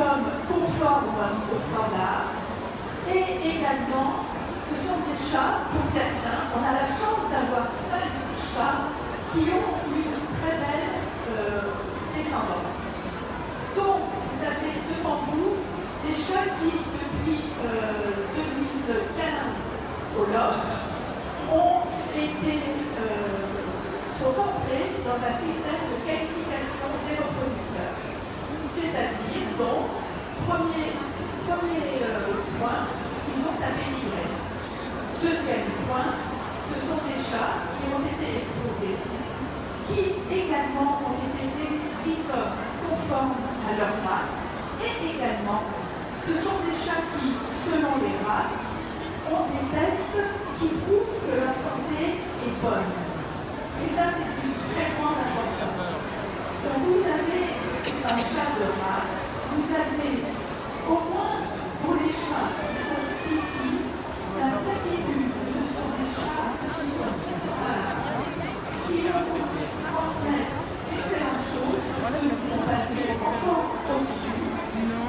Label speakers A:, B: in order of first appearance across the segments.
A: comme conformes aux standards. Et également, ce sont des chats, pour certains, on a la chance d'avoir 5 chats qui ont une très belle descendance. Donc, vous avez devant vous des chats qui, depuis 2015 au LOF, sont entrés dans un système de qualification des reproducteurs. C'est-à-dire, donc, premier point, ils ont un pédigré. Deuxième point, ce sont des chats qui ont été exposés, qui également ont été décrits comme conformes à leur race, et également, ce sont des chats qui, selon les races, ont des tests qui prouvent que leur santé est bonne. Et ça, c'est une très grande importance. Donc, vous avez un chat de race, vous avez, au moins pour les chats qui sont ici, la certitude que ce sont des chats qui sont qui vont transmettre d'excellentes choses, qui sont passés encore au-dessus,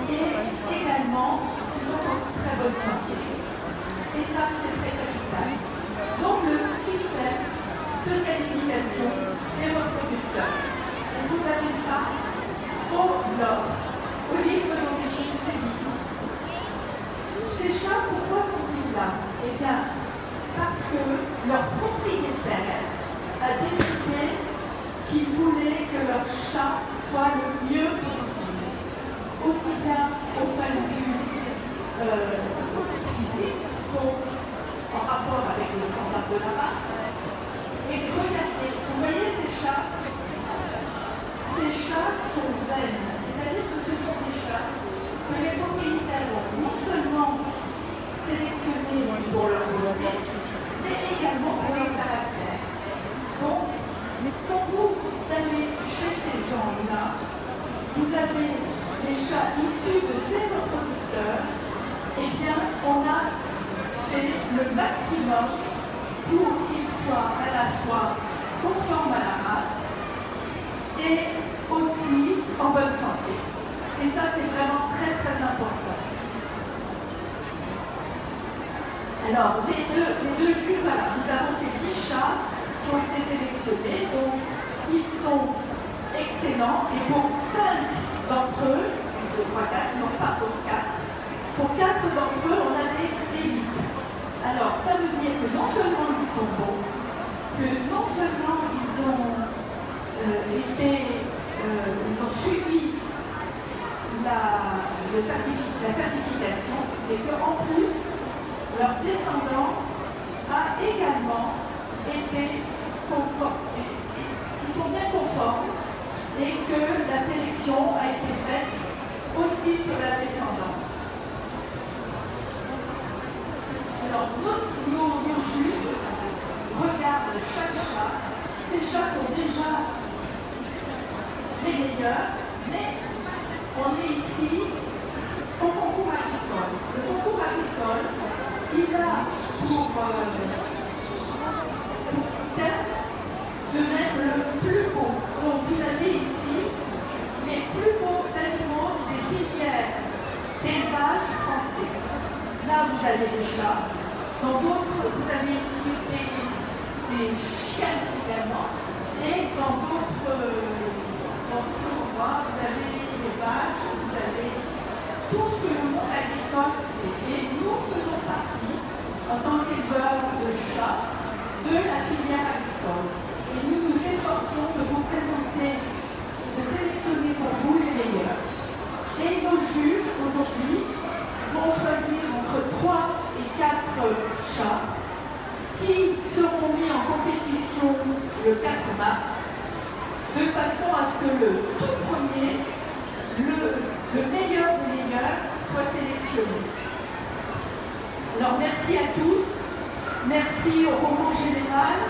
A: et également, ils ont une très bonne santé. Et ça, c'est très capital. Donc, le système de qualification des reproducteurs. Et vous avez ça au LOF, au livre d'origine féminine. Ces chats, pourquoi sont-ils là? Eh bien, parce que leur propriétaire a décidé qu'il voulait que leur chat soit le mieux possible, aussi bien au point de vue physique, donc en rapport avec le standard de la race. Et regardez, vous voyez ces chats sont zen, c'est-à-dire que ce sont des chats que les propriétaires ont non seulement sélectionnés pour leur volonté, mais également pour leur caractère. Donc, quand vous allez chez ces gens-là, vous avez les chats issus de ces reproducteurs, eh bien, on a fait le maximum pour qu'ils soient à la fois conformes à la race et aussi en bonne santé. Et ça, c'est vraiment très, très important. Alors, les deux jus, voilà, nous avons ces 10 chats qui ont été sélectionnés. Donc, ils sont excellents. Et pour 5 d'entre eux, je crois 4, non pas pour 4, pour 4 d'entre eux, on a des élites. Alors, ça veut dire que non seulement ils sont bons, que non seulement ils ont suivi la certification, mais qu'en plus, leur descendance a également été conforme, qui sont bien conformes, et que la sélection a été faite aussi sur la descendance. Alors, nos juges regardent chaque chat. Ces chats sont déjà les meilleurs, mais on est ici au concours agricole. Le concours agricole, il a pour terme de mettre le plus beau. Donc, vous avez ici les plus beaux animaux des filières d'élevage français. Là, vous avez des chats. Dans d'autres, vous avez ici des chiens également. Et dans d'autres endroits, vous avez des vaches, vous avez tout ce que le monde agricole fait. Et nous faisons partie, en tant qu'éleveurs de chats, de la filière agricole. Et nous nous efforçons de vous présenter, de sélectionner pour vous les meilleurs. Et nos juges, aujourd'hui, vont choisir entre 3 et 4 chats qui seront mis en compétition le 4 mars, de façon à ce que le tout premier, le meilleur des meilleurs, soit sélectionné. Alors merci à tous, merci au concours général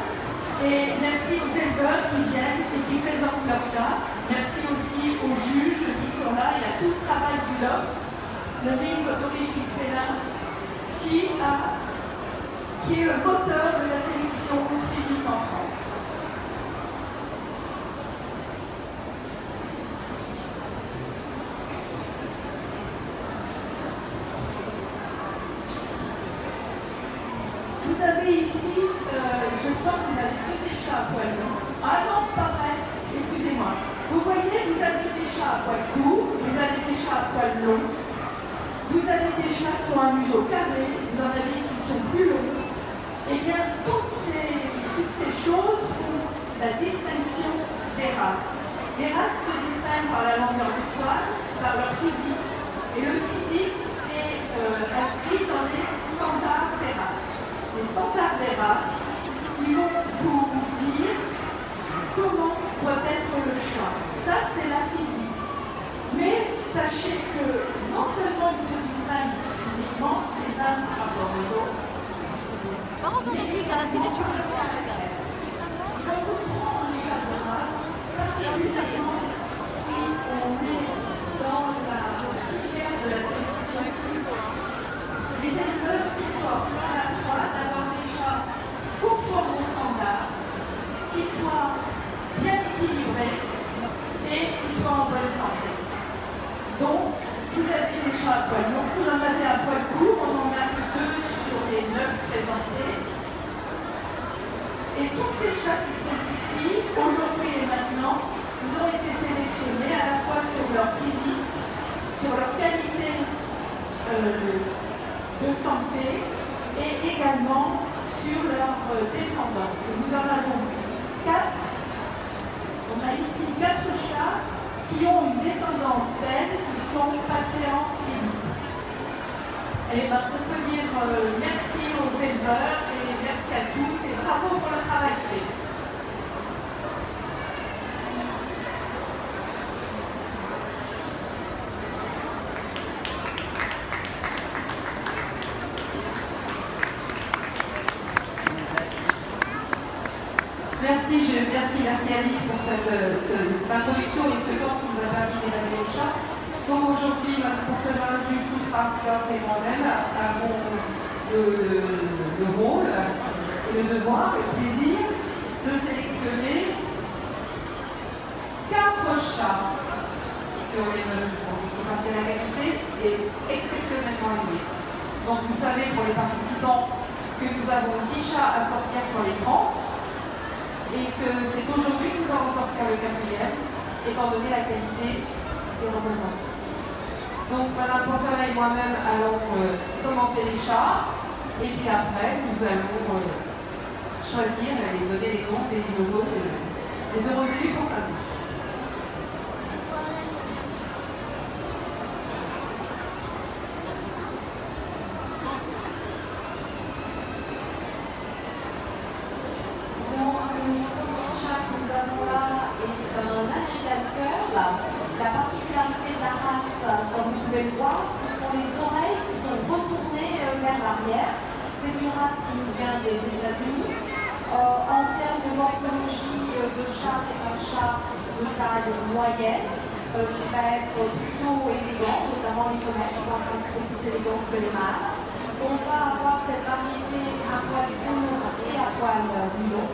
A: et merci aux éleveurs qui viennent et qui présentent leurs chats. Merci aussi aux juges qui sont là et à tout le travail du LOF, le livre d'origine félin, qui est le moteur de la sélection féminine en France. poils longs. Vous avez des chats qui ont un museau carré, vous en avez qui sont plus longs. Eh bien, toutes ces choses font la distinction des races. Les races se distinguent par la longueur du poil, par leur physique. Et le physique est inscrit dans les standards des races. Les standards des races, ils vont vous dire comment doit être le chat. Ça, c'est la physique. Mais sachez que non seulement ils se distinguent physiquement les uns par rapport aux autres,
B: Par contre, en plus, à la télé, tu peux le voir, regarde.
A: je comprends un chat de race, particulièrement si on est dans la filière de la sélection. Les éleveurs s'efforcent à la fois d'avoir des chats conformes aux standards, qui soient bien équilibrés et qui soient en bonne santé. Donc, vous avez des chats à poil long, vous en avez à poil court, on en a que 2 sur les 9 présentés. Et tous ces chats qui sont ici, aujourd'hui et maintenant, ils ont été sélectionnés à la fois sur leur physique, sur leur qualité de santé et également sur leur descendance. Et nous en avons 4. On a ici 4 chats qui ont une descendance belge, qui sont passés en élite. Et ben, on peut dire merci aux éleveurs et merci à tous et bravo pour le travail fait.
C: Merci Alice pour cette introduction et ce temps qui nous a permis d'évaluer le chat. Donc aujourd'hui, Mme porte-parole juge Toutraska et moi-même avons le rôle et le devoir et le plaisir de sélectionner 4 chats sur les 9 qui sont ici parce que la qualité est exceptionnellement élevée. Donc vous savez pour les participants que nous avons 10 chats à sortir sur les 30. Et que c'est aujourd'hui que nous allons sortir le 4e, étant donné la qualité qui est représentée. Donc Madame Portela et moi-même allons commenter les chats, et puis après nous allons choisir et donner les noms des heureux élus pour sa vie.
D: La particularité de la race, comme vous pouvez le voir, ce sont les oreilles qui sont retournées vers l'arrière. C'est une race qui nous vient des États-Unis. En termes de morphologie de chat, c'est un chat de taille moyenne qui va être plutôt élégant, notamment les femelles qui vont être un petit peu plus élégantes que les mâles. On va avoir cette variété à poil court et à poil long.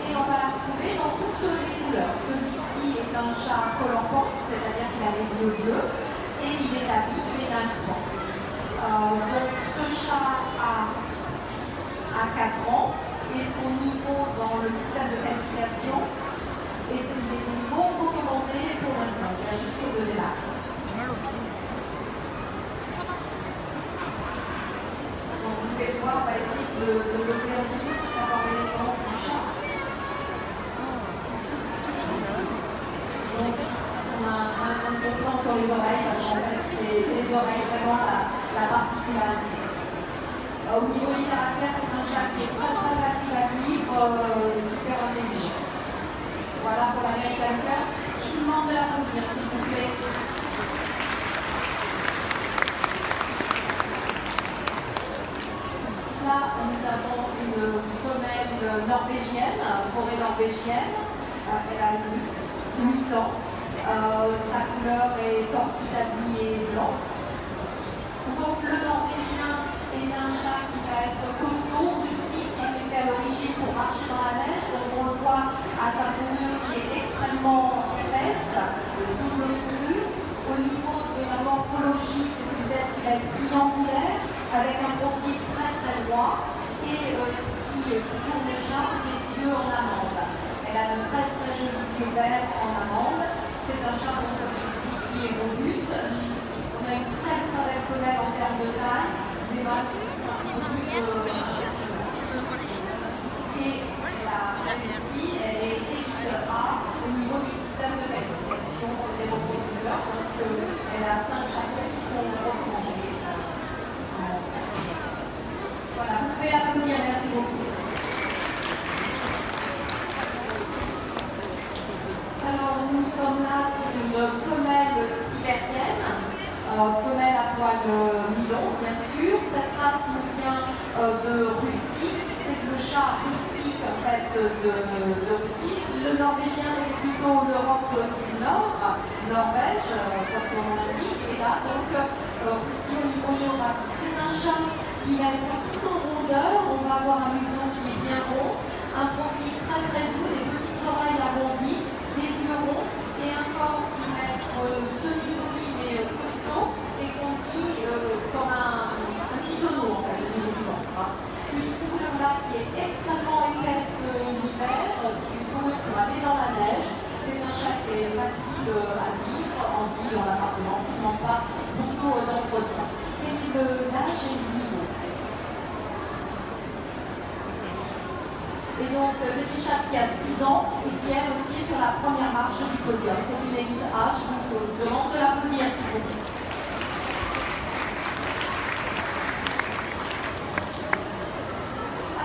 D: Et on va la retrouver dans toutes les couleurs. Celui-ci est un chat color port, c'est-à-dire qu'il a les yeux bleus et il est habillé d'un sport. Donc ce chat a 4 ans et son niveau dans le système de qualification est au niveau recommandé pour l'instant. Il a juste donné là. Donc vous pouvez voir, on va essayer de lever un petit peu pour avoir l'élément du chat. On a un bon plan sur les oreilles, parce qu'en fait, c'est les oreilles vraiment la particularité. Au niveau du caractère, c'est un chat qui est très facile à vivre, super intelligent. Voilà pour l'American Cup. Je vous demande de l'applaudir, s'il vous plaît. Là, nous avons une femelle norvégienne, forêt norvégienne. Elle a 8 ans. Sa couleur est tortue d'habit et blanc. Donc le norvégien est un chat qui va être costaud, rustique, qui a été fait à l'origine pour marcher dans la neige. Donc on le voit à sa fourrure qui est extrêmement épaisse, double fourrure. Au niveau de la morphologie, c'est une tête qui va être triangulaire, avec un profil très très droit. Et ce qui est toujours le chat, les yeux en amande. Elle a de très très jolis yeux verts en amande. C'est un chat, comme je dis, qui est robuste. On a une très très belle femelle en termes de taille, des mâles c'est un peu plus et ici, elle est élite A au niveau du système de qualification des reproducteurs. Donc, elle a 5 chapeaux qui sont recommandés. Voilà, vous pouvez l'applaudir, merci beaucoup. Alors, nous sommes là sur une femelle sibérienne, femelle à poil mi-long, bien sûr. Cette race nous vient de Russie. C'est le chat rustique en fait de Russie. Le norvégien c'est plutôt l'Europe du Nord, Norvège, comme son nom l'indique, et là donc Russie au niveau géographique. C'est un chat qui va être tout en rondeur, on va avoir un museau qui est bien rond, un profil très très doux, des petites oreilles arrondies, des yeux ronds et un corps qui va être semi-poli mais costaud et qu'on dit comme un petit tonneau en fait, au niveau du ventre. Une fourrure là qui est extrêmement épaisse l'hiver, c'est une fourrure pour aller dans la neige. C'est un chat qui est facile à vivre en ville, en appartement, qui ne demande pas beaucoup d'entretien. Quel est l'âge et le niveau? Et donc c'est une chatte qui a 6 ans et qui est aussi sur la première marche du podium. C'est une élite H, je vous demande de l'applaudir s'il vous plaît.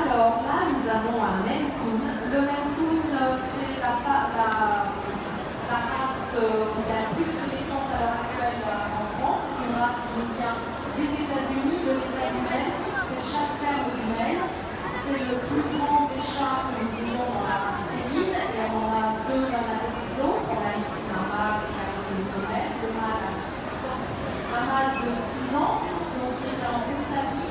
D: Alors là, nous avons un Maine Coon. Le Maine Coon, c'est la race qui a le plus de naissances à l'heure actuelle en France. C'est une race qui nous vient des États-Unis, de l'État du Maine. C'est le chat de ferme du Maine. C'est le plus grand des chats que nous vivons dans la race féline. Et on en a deux l'un à côté de l'autre. On a ici un mâle qui a une femelle. Le mâle a 6 ans. Un mâle de 6 ans, donc qui est en Italie.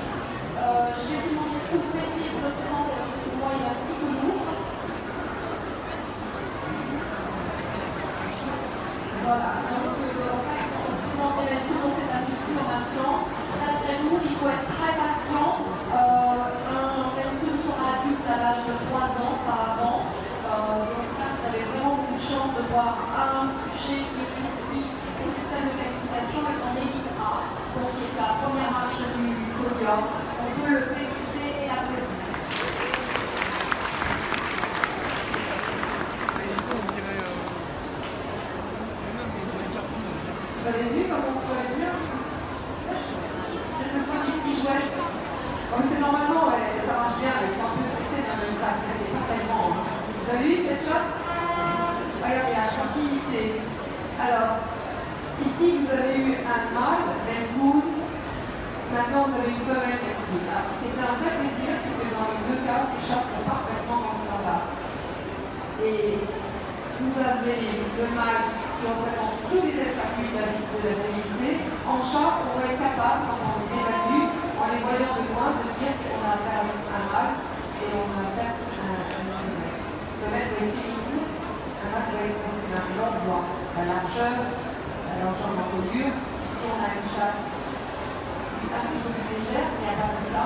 D: Je vais vous demander ce que vous pouvez essayer de le présenter parce que pour moi il est un petit peu lourd. Voilà, donc en fait, quand on présente les mêmes choses, on fait de la muscu en même temps. Très très lourd, il faut être très patient. Un Maine sera adulte à l'âge de 3 ans par avant. Donc là, vous avez vraiment beaucoup de chance de voir un sujet qui est aujourd'hui au système de qualification est en élite A, donc qui est sur la première marche du podium. On peut le féliciter et l'applaudir.
C: Vous avez vu comment on se lève bien? J'ai besoin d'une petite jouette. C'est normalement, ouais, ça marche bien, ils sont un peu stressés dans le face, mais c'est pas tellement. Vous avez vu cette shot? Regardez la tranquillité. Alors, ici vous avez eu un mâle, Maine Coon. Maintenant, vous avez une femelle Maine Coon. Alors, ce qui est un vrai plaisir, c'est que dans les deux cas, ces chats sont parfaitement dans le standard. Et vous avez le mâle qui représente tous les attributs de la virilité. En chat, on va être capable, quand on les évalue, en les voyant de loin, de dire si on a affaire à un mâle et on a affaire à une femelle. Femelle doit être féminine, un mâle doit être masculin. Et là, on voit la largeur d'encolure. Si on a une chatte un petit peu plus légère, mais à part de ça,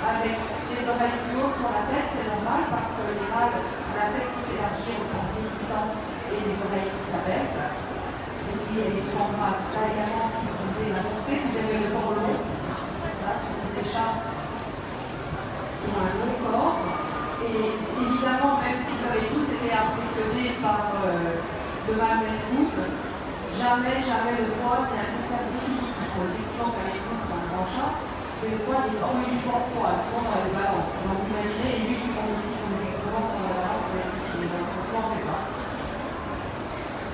C: avec les oreilles plus hautes sur la tête, c'est normal parce que les mâles, la tête qui s'élargit au temps vieillissant et les oreilles qui s'abaissent. Et puis il y a les souvent grasses. Là également, si vous pouvez la montrer, vous avez le corps long. Là, ce sont des chats qui ont un long corps. Et évidemment, même si vous avez tous été impressionnés par le mâle Maine Coon, jamais le poids n'est un critère définitif. Effectivement, quand Maine Coon soit un grand chat, mais le poids n'est pas au jugement de poids, sinon on a une balance. Donc vous imaginez, et lui je suis convaincu sur les exposants sur la balance, je ne m'en fais pas.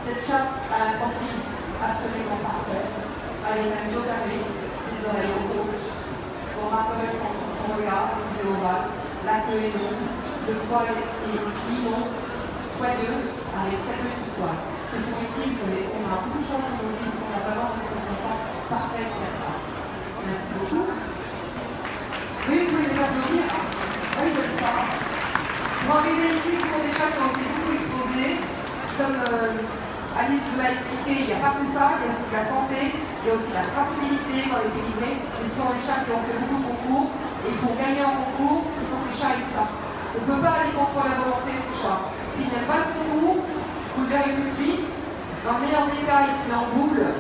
C: Cette chatte a un profil absolument parfait, avec un dos carré, des oreilles hautes, on reconnaît son regard, les yeux ovales, la queue est longue, le poil est mi-long, soyeux, avec très peu de poil. Ce sont ici, on a beaucoup de chance aujourd'hui, parce qu'on a vraiment des représentants parfaits de cette race. Merci beaucoup. Oui, vous pouvez les applaudir. Oui, ils veulent ça. Pour arriver ici, ce sont des chats qui ont été beaucoup exposés. Comme Alice vous l'a expliqué, il n'y a pas que ça, il y a aussi la santé, il y a aussi la traçabilité dans les délivrés. Ce sont des chats qui ont fait beaucoup de concours. Et pour gagner en concours, il faut que les chats aient ça. On ne peut pas aller contre la volonté du chat. S'il n'aime pas le concours, vous le verrez tout de suite. Dans le meilleur des cas, il se met en boule.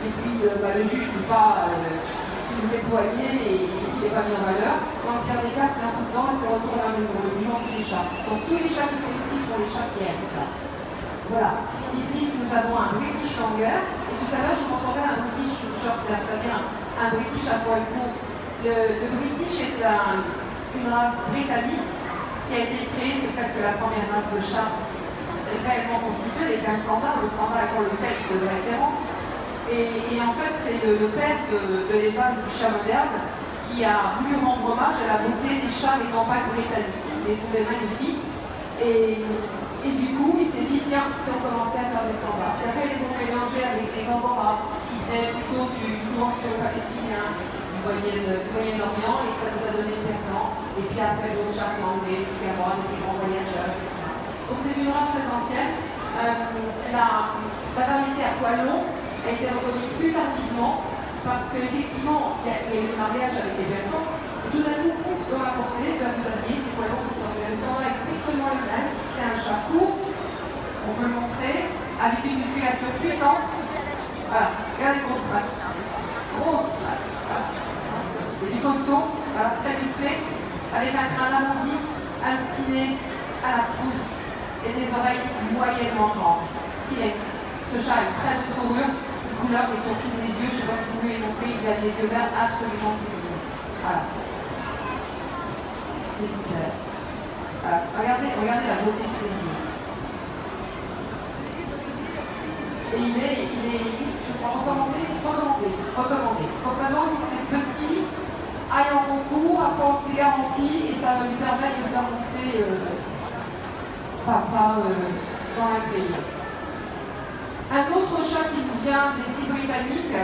C: et puis le juge ne peut pas le déployer et il n'est pas mis en valeur. Dans le pire des cas, c'est un coup de dent et c'est retour à la maison, le jugeant tous les chats. Donc tous les chats qui sont ici sont les chats qui aiment ça. Voilà. Ici, nous avons un British Langer. Et tout à l'heure, je m'entendais un British Shorter, c'est-à-dire un British à poil court. Le British est une race britannique qui a été créée, c'est presque la première race de chat réellement constituée, avec un standard, le standard étant le texte de référence. Et en fait, c'est le père de l'élevage du chat moderne qui a voulu rendre hommage à la beauté des chats des campagnes britanniques. Il les trouvait magnifiques. Et du coup, il s'est dit, tiens, si on commençait à faire des standards. Et après, ils ont mélangé avec des Angora qui venaient plutôt du courant palestinien, du Moyen-Orient, et ça nous a donné le persan. Et puis après, d'autres chasses anglais, les Sierra, les grands voyageurs, etc. Donc c'est une race très ancienne. La variété à poil long a été reconnue plus tardivement parce qu'effectivement, il y a eu des mariages avec des persans. Tout d'un coup, on se doit rapporter, vous aviez des poils longs qui sont le standard est strictement le même. C'est un chat court, on peut le montrer, avec une musculature puissante. Voilà, regardez grosse patte. Grosse patte. Voilà. C'est du costaud, voilà, très musclé, avec un crâne arrondi, un petit nez à la trousse et des oreilles moyennement grandes. Ce chat a une très bonne fourrure, une couleur et surtout les yeux, je ne sais pas si vous pouvez les montrer, il a des yeux verts absolument sublimes. Voilà. C'est super. Regardez la beauté de ses yeux. Et il est je crois, recommandé. Donc maintenant, il faut que c'est petit, aille en concours, apporte des garanties, et ça va lui permettre de faire monter papa dans la grille. Un autre chat qui nous vient des îles britanniques,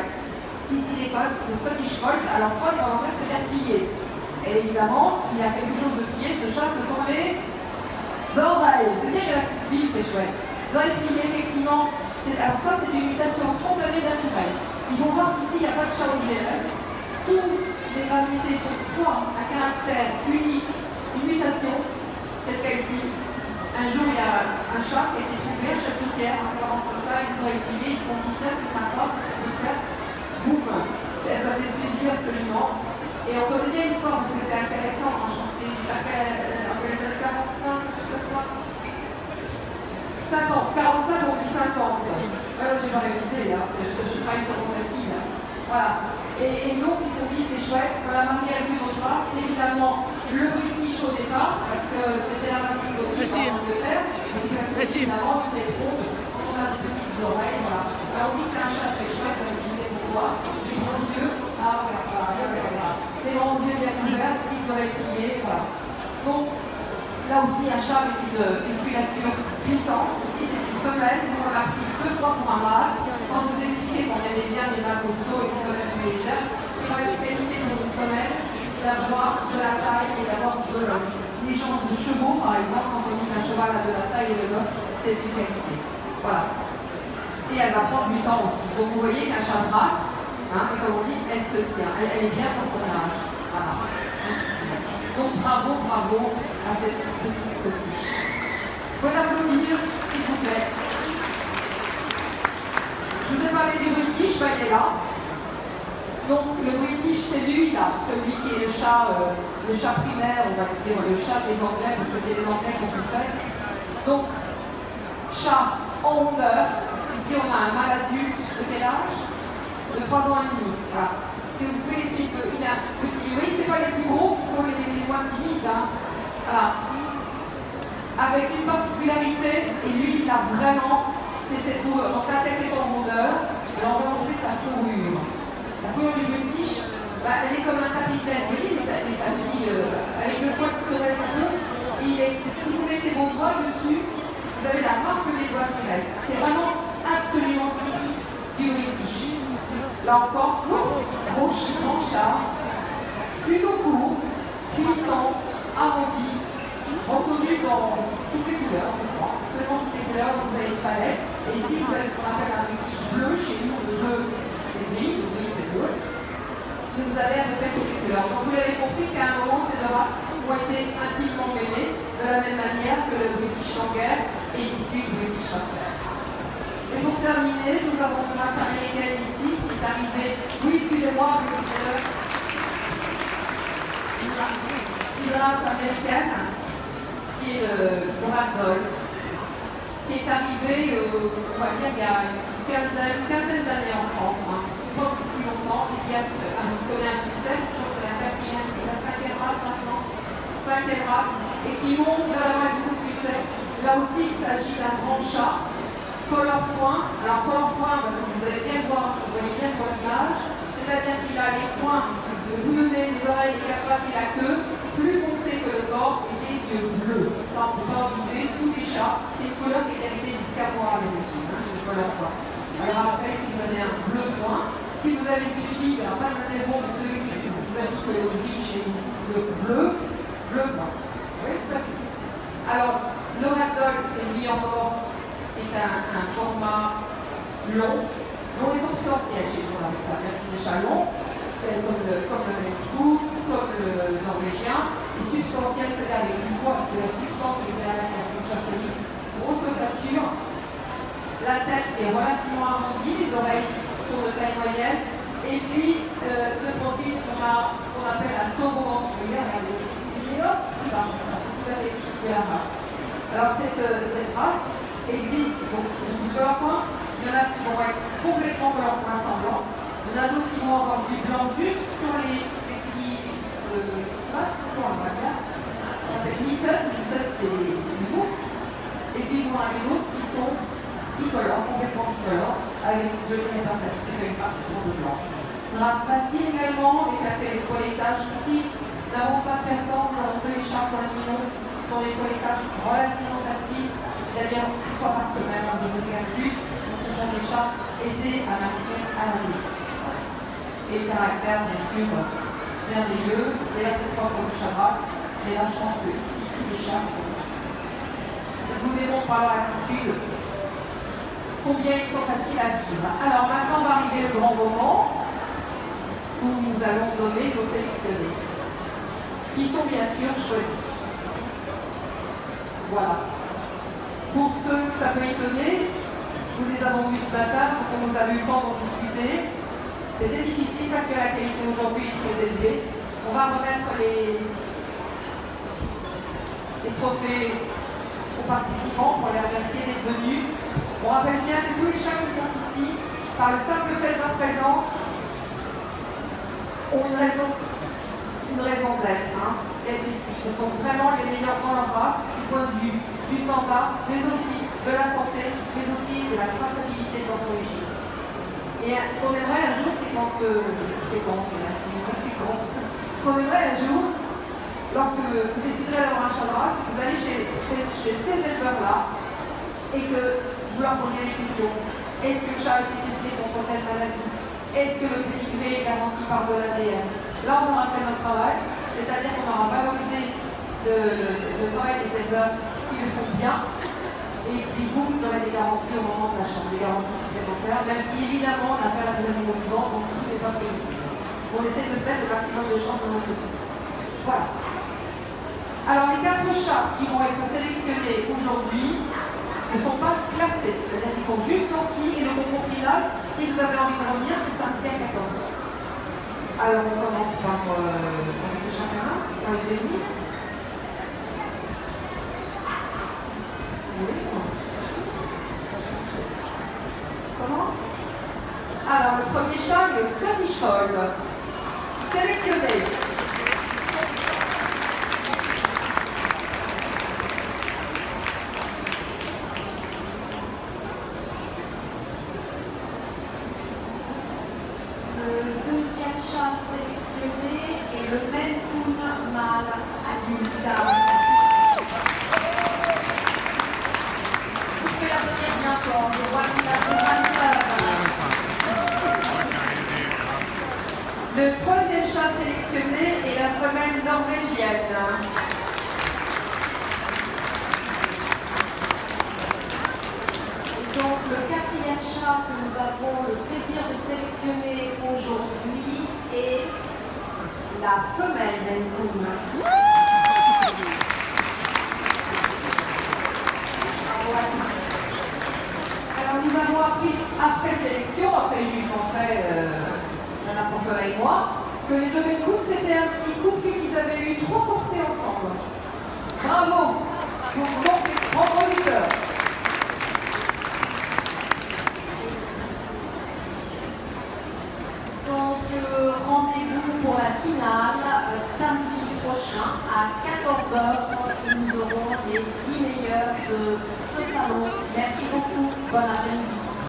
C: ici l'Écosse, c'est le Scottish Fold. Alors fold en anglais, c'est-à-dire plié. Et évidemment, il y a quelque chose de plié, ce chat, ce sont les oreilles. C'est bien, il y a la petite fille, c'est chouette. Les oreilles pliées, effectivement, alors ça, c'est une mutation spontanée naturelle. Il faut voir qu'ici, il n'y a pas de chat originel. Toutes les variétés sont soit un caractère unique, une mutation, c'est le cas ici. Un jour, il y a un chat qui a été trouvé à Châteautière, ça commence comme ça, les oreilles pliées, ils se font quitter, c'est sympa, on peut faire, boum. Ça fait suivi absolument. Et on connaît bien l'histoire parce que c'est assez récent, je pense que c'est après les années 45, comme ça. 50, 45 ou 50. Alors j'ai pas révisé, hein, je travaille sur mon acquis. Voilà. Et donc ils se sont dit c'est chouette, on l'a marié avec une autre race, évidemment le British au départ, parce que c'était la race historique en Angleterre, et finalement on a des petites oreilles, voilà. Alors on dit que c'est un chat très chouette, on disait pourquoi, les grands yeux, les grands yeux bien ouverts, petites oreilles pliées, voilà. Donc là aussi un chat avec une musculature puissante, ici c'est une femelle, nous on l'a pris 2 fois pour un mâle. Quand je vous expliquais qu'on aimait bien les mâles costauds et une femelle légère, c'est quand même une qualité pour une femelle d'avoir de la taille et d'avoir de l'os. Les jambes de chevaux, par exemple, quand on dit qu'un cheval a de la taille et de l'os, c'est une qualité. Voilà. Et elle va prendre du temps aussi. Donc vous voyez qu'un chat de race, hein, et comme on dit, elle se tient. Elle est bien pour son âge. Voilà. Donc bravo à cette petite Scottish. Voilà pour dire, s'il vous plaît. Je vous ai parlé du British, il est là. Donc le British, c'est lui là, celui qui est le chat primaire, on va dire le chat des Anglais, parce que c'est les Anglais qui ont pu faire. Donc, chat en rondeur. Ici on a un mâle adulte de quel âge? De 3 ans et demi. Voilà. Si vous pouvez essayer de un petit, oui, c'est pas les plus gros qui sont les moins timides. Hein. Voilà. Avec une particularité, et lui il a vraiment, c'est cette fourrure. Donc la tête est en rondeur, et on va montrer sa fourrure. La fourrure du British, elle est comme un tapis de laine. Vous voyez les tapis avec le poil qui se reste un peu. Si vous mettez vos doigts dessus, vous avez la marque des doigts qui reste. C'est vraiment absolument typique du British. Là encore, grand chat, plutôt court, puissant, arrondi, reconnu dans toutes les couleurs, je crois. Seulement toutes les couleurs, donc vous avez une palette. Et ici, vous avez ce qu'on appelle un British bleu. Chez nous, le bleu, c'est gris, le gris, c'est bleu. Mais vous avez à peu près toutes les couleurs. Donc vous avez compris qu'à un moment, ces deux races ont été intimement mêlées de la même manière que le British Langer est issu du British Shorter. Et pour terminer, nous avons une race américaine ici qui est arrivée. Oui, excusez-moi, une race américaine qui est le ragdoll, qui est arrivée, on va dire, il y a une quinzaine d'années en France, hein, pas beaucoup plus longtemps, et qui a connu un succès, parce que je crois que c'est la quatrième, la cinquième race maintenant, cinquième race, et qui monte vraiment avec beaucoup de succès. Là aussi, il s'agit d'un grand chat, color point. Alors, color point, vous allez bien voir, vous voyez bien sur l'image, c'est-à-dire qu'il a les points, le boulonnet, les oreilles, les pattes et la queue, plus foncé que le corps et des yeux bleus. Ça, on ne peut pas oublier, tous les chats, c'est une couleur qui est héritée du scamois à l'origine, hein, les color point. Alors après, si vous avez un bleu point, si vous avez suivi, alors pas le bon, mais celui qui vous a dit que le gris chez vous, le bleu point. Oui, tout à fait. Alors, le ragdoll, c'est lui encore, est un format long et substantiel chez nous, avec ça. C'est des chats longs, comme le Maine-Coon, comme le norvégien, et substantiel, c'est-à-dire avec du poids, de la substance de la chassaisie, grosse ossature. La tête est relativement arrondie, les oreilles sont de taille moyenne, et puis le profil, on a ce qu'on appelle un toboggan. Vous voyez, regardez, il est là, il va, c'est tout à fait typique de la race. Alors cette race existe donc sur plusieurs points. Il y en a qui vont être complètement blancs point sans blanc. Il y en a d'autres qui vont avoir du blanc juste sur les petits sur la bagarre. On appelle mitten c'est les mousses. Et puis il y en a d'autres qui sont bicolores, complètement bicolores, avec une jolie répartition de blanc. Une race facile également, avec les toilettages ici. Nous n'avons pas de personne, nous avons que les chats pour les millions. Sur les toilettages relativement faciles, c'est-à-dire une fois par semaine, on peut faire plus. Ce sont des chats aisés à maintenir à la maison. Et le caractère, bien sûr, merveilleux. Et là, c'est pas pour le chat race, mais là, je pense que ici, tous les chats vous démontrent par leur attitude combien ils sont faciles à vivre. Alors maintenant va arriver le grand moment où nous allons nommer nos sélectionnés, qui sont bien sûr choisis. Voilà. Pour ceux que ça peut étonner, nous les avons vus ce matin, donc on nous a eu le temps d'en discuter. C'était difficile parce que la qualité aujourd'hui est très élevée. On va remettre les trophées aux participants pour les remercier d'être venus. On rappelle bien que tous les chats qui sont ici, par le simple fait de leur présence, ont une raison d'être, d'être ici. Ce sont vraiment les meilleurs dans leur race, du point de vue du standard, mais aussi de la santé, mais aussi de la traçabilité de leur origine. Et ce qu'on aimerait un jour, c'est ce qu'on aimerait un jour, lorsque vous déciderez d'avoir un chat de race, vous allez chez ces éleveurs-là et que vous leur posiez des questions. Est-ce que le chat a été testé contre telle maladie? Est-ce que le pédigré est garanti par de l'ADN? Là, on aura fait notre travail, c'est-à-dire qu'on aura valorisé le travail des éleveurs qui le font bien. Et puis vous aurez des garanties au moment de l'achat, des garanties supplémentaires, même si évidemment on a affaire à des animaux vivants, donc tout n'est pas prévisible. On essaie de se mettre le maximum de chances de notre côté. Voilà. Alors les 4 chats qui vont être sélectionnés aujourd'hui ne sont pas classés, c'est-à-dire qu'ils sont juste sortis et le concours final, si vous avez envie de revenir, c'est 5 à 14. Alors on commence par le championnat, on les fait venir. Oui. Commence. Alors le premier chat, le Scottish Fold, sélectionné.
D: Chat sélectionné et le Maine-Coon mâle adulte. Vous pouvez l'applaudir bien fort, je vois qu'il a son 27.
C: Le troisième chat sélectionné est la femelle norvégienne.
D: Donc le quatrième chat que nous avons le plaisir de sélectionner aujourd'hui est la femelle Maine-Coon.
C: Alors nous avons
D: finale samedi prochain à 14 h. Nous aurons les 10 meilleurs de ce salon. Merci beaucoup. Bon après-midi.